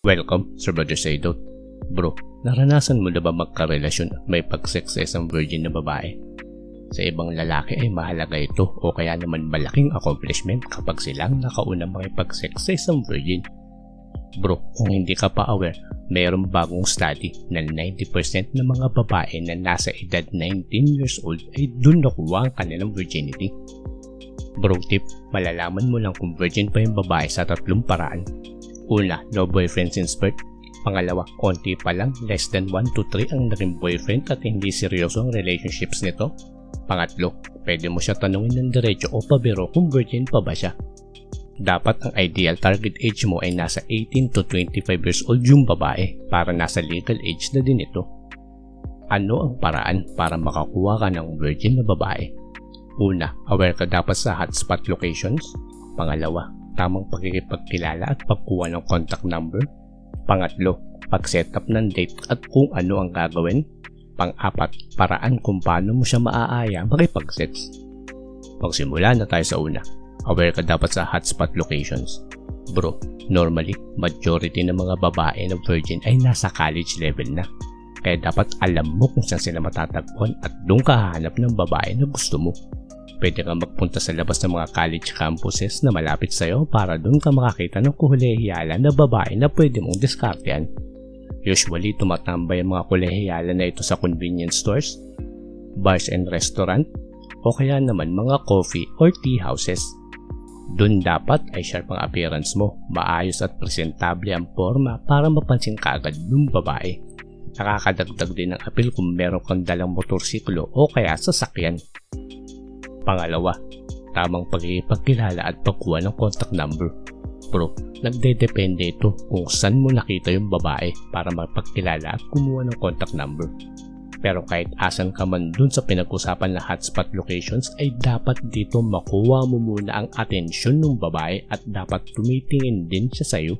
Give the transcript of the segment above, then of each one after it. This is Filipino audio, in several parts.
Welcome, Sir Brother Saidot. Bro, naranasan mo na ba magkarelasyon at may pag-sex sa isang virgin na babae? Sa ibang lalaki ay mahalaga ito o kaya naman malaking accomplishment kapag silang nakaunang makipag-sex sa isang virgin. Bro, kung hindi ka pa aware, mayroong bagong study na 90% ng mga babae na nasa edad 19 years old ay dun nakuha ang kanilang virginity. Bro tip, malalaman mo lang kung virgin pa yung babae sa tatlong paraan. Una, no boyfriend since birth. Pangalawa, konti pa lang, less than 1 to 3 ang naging boyfriend at hindi seryoso ang relationships nito. Pangatlo, pwede mo siya tanungin ng diretso o pabiro kung virgin pa ba siya. Dapat ang ideal target age mo ay nasa 18 to 25 years old yung babae para nasa legal age na din ito. Ano ang paraan para makakuha ka ng virgin na babae? Una, aware ka dapat sa hotspot locations. Pangalawa, tamang pagkikipagkilala at pagkuha ng contact number. Pangatlo, pag-setup ng date at kung ano ang gagawin. Pang-apat, paraan kung paano mo siya maaaya makipag-sex. Magsimula na tayo sa una. Aware ka dapat sa hotspot locations. Bro, normally, majority ng mga babae na virgin ay nasa college level na. Kaya dapat alam mo kung saan sila matatagpuan at doon ka hahanap ng babae na gusto mo. Pwede kang magpunta sa labas ng mga college campuses na malapit sa'yo para doon ka makakita ng kolehiyalan na babae na pwede mong diskartehan. Usually, tumatambay ang mga kolehiyalan na ito sa convenience stores, bars and restaurant, o kaya naman mga coffee or tea houses. Doon dapat ay sharp ang appearance mo, maayos at presentable ang forma para mapansin ka agad ng babae. Nakakadagdag din ng appeal kung meron kang dalang motorsiklo o kaya sasakyan. Pangalawa, tamang pagkikipagkilala at pagkuha ng contact number. Bro, nagdedepende ito kung saan mo nakita yung babae para magpagkilala at kumuha ng contact number. Pero kahit asan ka man dun sa pinag-usapan na hotspot locations ay dapat dito makuha mo muna ang atensyon ng babae at dapat tumitingin din siya sa'yo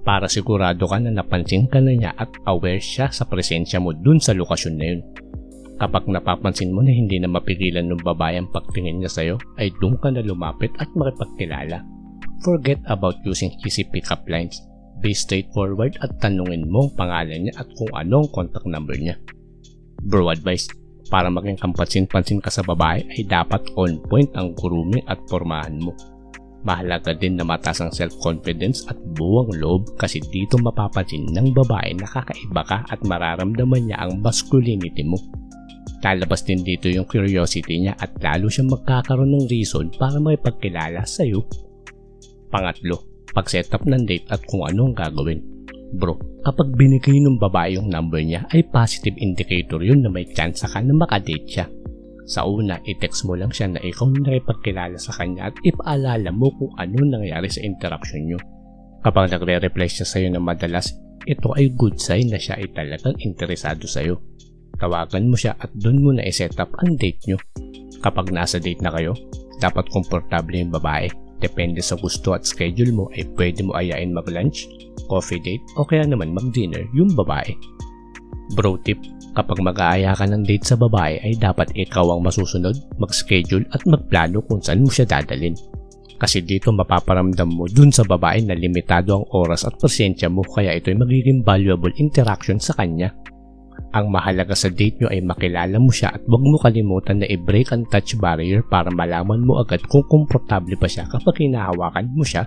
para sigurado ka na napansin ka na niya at aware siya sa presensya mo dun sa lokasyon na yun. Kapag napapansin mo na hindi na mapigilan ng babae ang pagtingin niya sa'yo, ay doon ka na lumapit at makipagkilala. Forget about using easy pick-up lines. Be straightforward at tanungin mo ang pangalan niya at kung ano ang contact number niya. Bro advice, para maging kampansin-pansin ka sa babae ay dapat on point ang grooming at pormahan mo. Mahalaga din na mataas ang self-confidence at buwang loob kasi dito mapapansin ng babae na kakaiba ka at mararamdaman niya ang masculinity mo. Lalabas din dito yung curiosity niya at lalo siyang magkakaroon ng reason para makipagkilala sa'yo. Pangatlo, pag-setup ng date at kung ano ang gagawin. Bro, kapag binigay ng babae yung number niya ay positive indicator yun na may chance ka na makadate siya. Sa una, i-text mo lang siya na ikaw na nakipagkilala sa kanya at ipaalala mo kung ano nangyari sa interaction nyo. Kapag nagre-reply siya sa'yo na madalas, ito ay good sign na siya ay talagang interesado sa'yo. Tawagan mo siya at doon mo na i-set up ang date nyo. Kapag nasa date na kayo, dapat komportable yung babae. Depende sa gusto at schedule mo ay pwede mo ayain mag-lunch, coffee date o kaya naman mag-dinner yung babae. Bro tip, kapag mag-aaya ka ng date sa babae ay dapat ikaw ang masusunod, mag-schedule at magplano kung saan mo siya dadalhin. Kasi dito mapaparamdam mo dun sa babae na limitado ang oras at presensya mo kaya ito ay magiging valuable interaction sa kanya. Ang mahalaga sa date nyo ay makilala mo siya at huwag mo kalimutan na i-break ang touch barrier para malaman mo agad kung komportable pa siya kapag hinahawakan mo siya.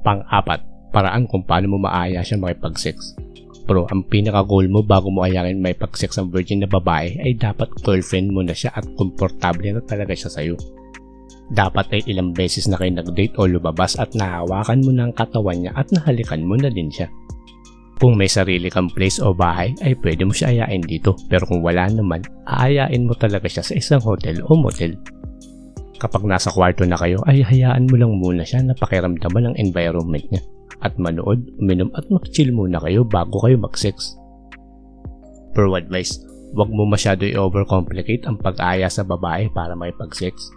Pang-apat, paraan kung paano mo maaya siya makipag-sex. Bro, ang pinaka-goal mo bago mo ayakin makipag-sex ang virgin na babae ay dapat girlfriend mo na siya at komportable na talaga siya sa'yo. Dapat ay ilang beses na kayo nag-date o lumabas at nahawakan mo na ang katawan niya at nahalikan mo na din siya. Kung may sarili kang place o bahay ay pwede mo siya ayain dito pero kung wala naman, aayain mo talaga siya sa isang hotel o motel. Kapag nasa kwarto na kayo ay hayaan mo lang muna siya na pakiramdaman ang environment niya at manood, uminom at mag-chill muna kayo bago kayo mag-sex. Pro advice, huwag mo masyado i-overcomplicate ang pag-aaya sa babae para makipag-sex.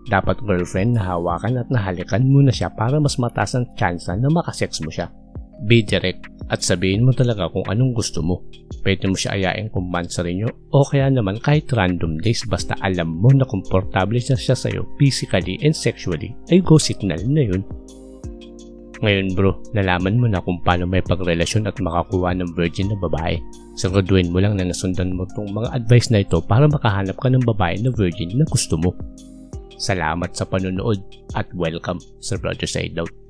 Dapat girlfriend na hawakan at nahalikan muna siya para mas mataas ang tsansa na makasex mo siya. Be direct at sabihin mo talaga kung anong gusto mo. Pwede mo siya ayain kung mansari nyo o kaya naman kahit random days basta alam mo na komportable siya sa'yo physically and sexually ay go signal na yun. Ngayon bro, nalaman mo na kung paano may pagrelasyon at makakuha ng virgin na babae. Siguraduhin mo lang na nasundan mo tong mga advice na ito para makahanap ka ng babae na virgin na gusto mo. Salamat sa panonood at welcome sa Brother Side Out.